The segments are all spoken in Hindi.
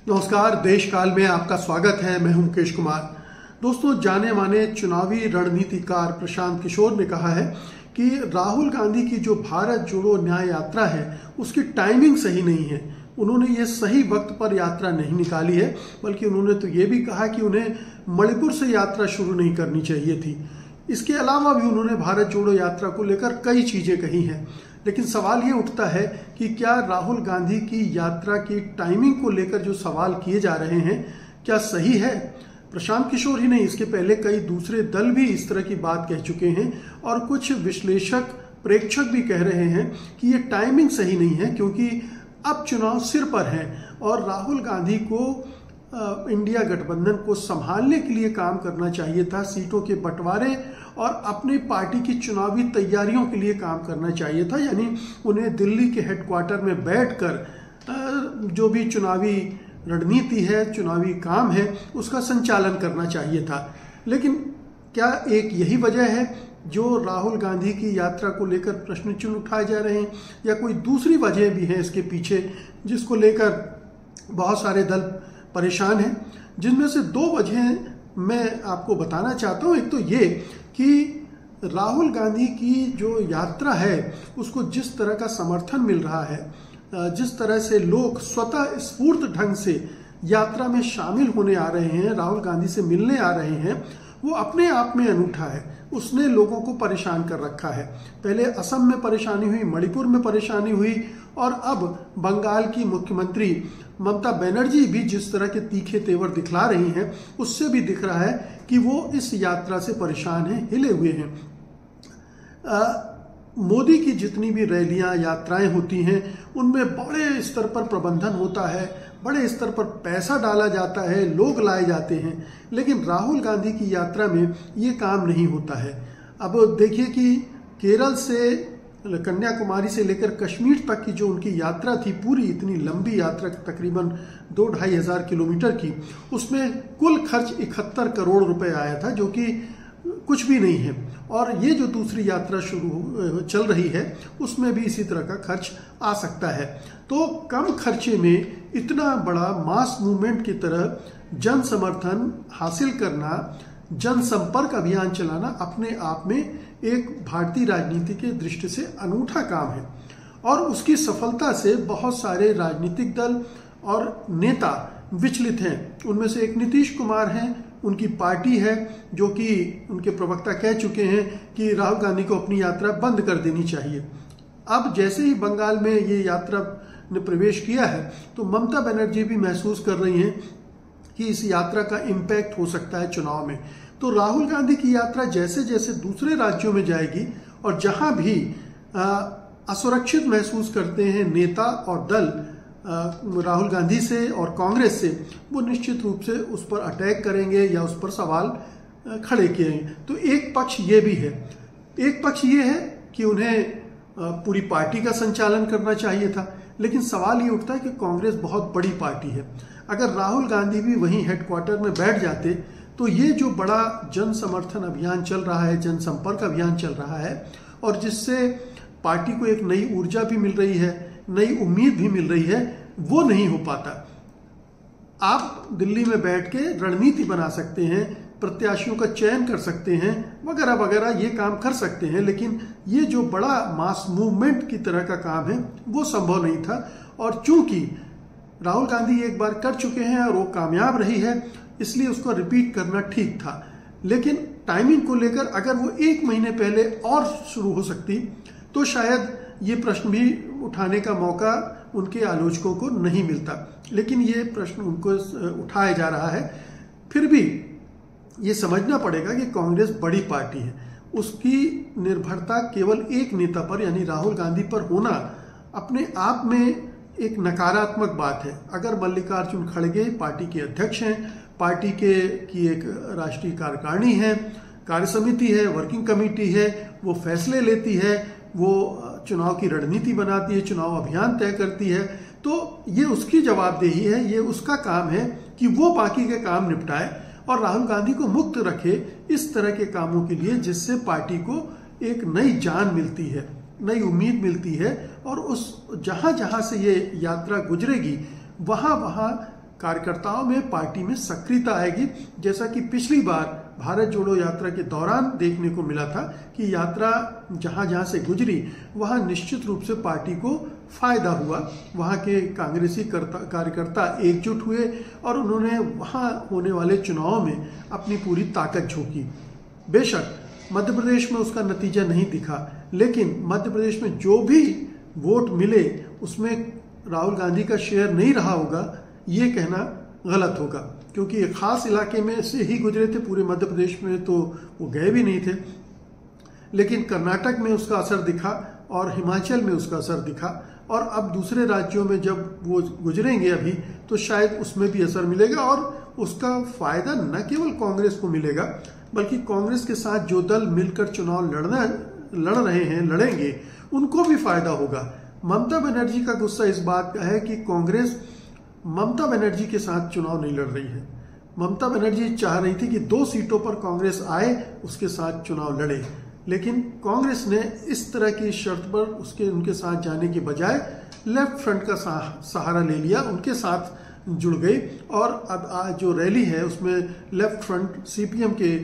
नमस्कार। देश काल में आपका स्वागत है। मैं हूं मुकेश कुमार। दोस्तों, जाने माने चुनावी रणनीतिकार प्रशांत किशोर ने कहा है कि राहुल गांधी की जो भारत जोड़ो न्याय यात्रा है उसकी टाइमिंग सही नहीं है। उन्होंने ये सही वक्त पर यात्रा नहीं निकाली है, बल्कि उन्होंने तो ये भी कहा कि उन्हें मणिपुर से यात्रा शुरू नहीं करनी चाहिए थी। इसके अलावा भी उन्होंने भारत जोड़ो यात्रा को लेकर कई चीजें कही हैं। लेकिन सवाल ये उठता है कि क्या राहुल गांधी की यात्रा की टाइमिंग को लेकर जो सवाल किए जा रहे हैं क्या सही है? प्रशांत किशोर ही नहीं, इसके पहले कई दूसरे दल भी इस तरह की बात कह चुके हैं और कुछ विश्लेषक प्रेक्षक भी कह रहे हैं कि ये टाइमिंग सही नहीं है, क्योंकि अब चुनाव सिर पर है और राहुल गांधी को इंडिया गठबंधन को संभालने के लिए काम करना चाहिए था। सीटों के बंटवारे और अपनी पार्टी की चुनावी तैयारियों के लिए काम करना चाहिए था। यानी उन्हें दिल्ली के हेडक्वार्टर में बैठकर जो भी चुनावी रणनीति है, चुनावी काम है, उसका संचालन करना चाहिए था। लेकिन क्या एक यही वजह है जो राहुल गांधी की यात्रा को लेकर प्रश्न चिन्ह उठाए जा रहे हैं, या कोई दूसरी वजह भी है इसके पीछे जिसको लेकर बहुत सारे दल परेशान हैं? जिनमें से दो वजह मैं आपको बताना चाहता हूं। एक तो ये कि राहुल गांधी की जो यात्रा है उसको जिस तरह का समर्थन मिल रहा है, जिस तरह से लोग स्वतः स्फूर्त ढंग से यात्रा में शामिल होने आ रहे हैं, राहुल गांधी से मिलने आ रहे हैं, वो अपने आप में अनूठा है। उसने लोगों को परेशान कर रखा है। पहले असम में परेशानी हुई, मणिपुर में परेशानी हुई और अब बंगाल की मुख्यमंत्री ममता बनर्जी भी जिस तरह के तीखे तेवर दिखला रही हैं, उससे भी दिख रहा है कि वो इस यात्रा से परेशान हैं, हिले हुए हैं। मोदी की जितनी भी रैलियां, यात्राएं होती हैं, उनमें बड़े स्तर पर प्रबंधन होता है, बड़े स्तर पर पैसा डाला जाता है, लोग लाए जाते हैं। लेकिन राहुल गांधी की यात्रा में ये काम नहीं होता है। अब देखिए कि केरल से कन्याकुमारी से लेकर कश्मीर तक की जो उनकी यात्रा थी, पूरी इतनी लंबी यात्रा, तकरीबन 2-2.5 हज़ार किलोमीटर की, उसमें कुल खर्च 71 करोड़ रुपए आया था, जो कि कुछ भी नहीं है। और ये जो दूसरी यात्रा चल रही है उसमें भी इसी तरह का खर्च आ सकता है। तो कम खर्चे में इतना बड़ा मास मूवमेंट की तरह जन समर्थन हासिल करना, जनसंपर्क अभियान चलाना अपने आप में एक भारतीय राजनीति के दृष्टि से अनूठा काम है। और उसकी सफलता से बहुत सारे राजनीतिक दल और नेता विचलित हैं। उनमें से एक नीतीश कुमार हैं, उनकी पार्टी है, जो कि उनके प्रवक्ता कह चुके हैं कि राहुल गांधी को अपनी यात्रा बंद कर देनी चाहिए। अब जैसे ही बंगाल में ये यात्रा ने प्रवेश किया है तो ममता बनर्जी भी महसूस कर रही हैं कि इस यात्रा का इम्पैक्ट हो सकता है चुनाव में। तो राहुल गांधी की यात्रा जैसे जैसे दूसरे राज्यों में जाएगी और जहां भी असुरक्षित महसूस करते हैं नेता और दल राहुल गांधी से और कांग्रेस से, वो निश्चित रूप से उस पर अटैक करेंगे या उस पर सवाल खड़े किएंगे। तो एक पक्ष ये भी है। एक पक्ष ये है कि उन्हें पूरी पार्टी का संचालन करना चाहिए था। लेकिन सवाल ये उठता है कि कांग्रेस बहुत बड़ी पार्टी है। अगर राहुल गांधी भी वहीं हेडक्वार्टर में बैठ जाते तो ये जो बड़ा जन समर्थन अभियान चल रहा है, जनसंपर्क अभियान चल रहा है, और जिससे पार्टी को एक नई ऊर्जा भी मिल रही है, नई उम्मीद भी मिल रही है, वो नहीं हो पाता। आप दिल्ली में बैठ के रणनीति बना सकते हैं, प्रत्याशियों का चयन कर सकते हैं, वगैरह वगैरह, ये काम कर सकते हैं, लेकिन ये जो बड़ा मास मूवमेंट की तरह का काम है वो संभव नहीं था। और चूंकि राहुल गांधी एक बार कर चुके हैं और वो कामयाब रही है, इसलिए उसको रिपीट करना ठीक था। लेकिन टाइमिंग को लेकर अगर वो 1 महीने पहले और शुरू हो सकती तो शायद ये प्रश्न भी उठाने का मौका उनके आलोचकों को नहीं मिलता। लेकिन ये प्रश्न उनको उठाया जा रहा है। फिर भी ये समझना पड़ेगा कि कांग्रेस बड़ी पार्टी है, उसकी निर्भरता केवल एक नेता पर यानी राहुल गांधी पर होना अपने आप में एक नकारात्मक बात है। अगर मल्लिकार्जुन खड़गे पार्टी के अध्यक्ष हैं, पार्टी की एक राष्ट्रीय कार्यकारिणी है, कार्य समिति है, वर्किंग कमेटी है, वो फैसले लेती है, वो चुनाव की रणनीति बनाती है, चुनाव अभियान तय करती है, तो ये उसकी जवाबदेही है, ये उसका काम है कि वो बाकी के काम निपटाए और राहुल गांधी को मुक्त रखे इस तरह के कामों के लिए, जिससे पार्टी को एक नई जान मिलती है, नई उम्मीद मिलती है और उस जहां जहां से ये यात्रा गुजरेगी वहां वहां कार्यकर्ताओं में, पार्टी में सक्रियता आएगी, जैसा कि पिछली बार भारत जोड़ो यात्रा के दौरान देखने को मिला था कि यात्रा जहां जहां से गुजरी वहां निश्चित रूप से पार्टी को फायदा हुआ। वहां के कांग्रेसी कार्यकर्ता एकजुट हुए और उन्होंने वहां होने वाले चुनाव में अपनी पूरी ताकत झोंकी। बेशक मध्य प्रदेश में उसका नतीजा नहीं दिखा, लेकिन मध्य प्रदेश में जो भी वोट मिले उसमें राहुल गांधी का शेयर नहीं रहा होगा, ये कहना गलत होगा, क्योंकि एक खास इलाके में से ही गुजरे थे। पूरे मध्य प्रदेश में तो वो गए भी नहीं थे, लेकिन कर्नाटक में उसका असर दिखा और हिमाचल में उसका असर दिखा, और अब दूसरे राज्यों में जब वो गुजरेंगे अभी तो शायद उसमें भी असर मिलेगा और उसका फायदा न केवल कांग्रेस को मिलेगा बल्कि कांग्रेस के साथ जो दल मिलकर चुनाव लड़ेंगे उनको भी फायदा होगा। ममता बनर्जी का गुस्सा इस बात का है कि कांग्रेस ममता बनर्जी के साथ चुनाव नहीं लड़ रही है। ममता बनर्जी चाह रही थी कि 2 सीटों पर कांग्रेस आए, उसके साथ चुनाव लड़े, लेकिन कांग्रेस ने इस तरह की शर्त पर उनके साथ जाने के बजाय लेफ्ट फ्रंट का सहारा ले लिया, उनके साथ जुड़ गई और अब आज जो रैली है उसमें लेफ्ट फ्रंट सीपीएम के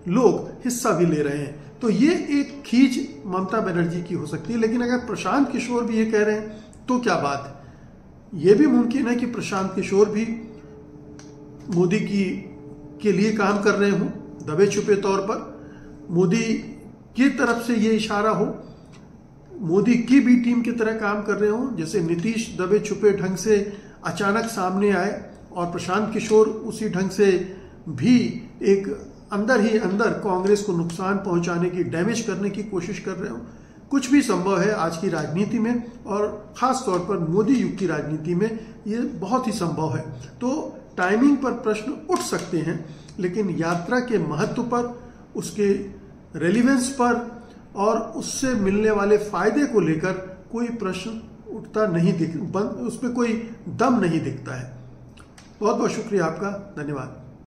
लोग हिस्सा भी ले रहे हैं। तो ये एक खींच ममता बनर्जी की हो सकती है, लेकिन अगर प्रशांत किशोर भी ये कह रहे हैं तो क्या बात है। ये भी मुमकिन है कि प्रशांत किशोर भी मोदी के लिए काम कर रहे हों, दबे छुपे तौर पर मोदी की तरफ से ये इशारा हो, मोदी की भी टीम की तरह काम कर रहे हों, जैसे नीतीश दबे छुपे ढंग से अचानक सामने आए और प्रशांत किशोर उसी ढंग से भी एक अंदर ही अंदर कांग्रेस को नुकसान पहुंचाने की, डैमेज करने की कोशिश कर रहे हो। कुछ भी संभव है आज की राजनीति में, और खास तौर पर मोदी युग की राजनीति में ये बहुत ही संभव है। तो टाइमिंग पर प्रश्न उठ सकते हैं, लेकिन यात्रा के महत्व पर, उसके रेलिवेंस पर और उससे मिलने वाले फायदे को लेकर कोई प्रश्न उठता नहीं उसमें कोई दम नहीं दिखता है। बहुत बहुत शुक्रिया आपका, धन्यवाद।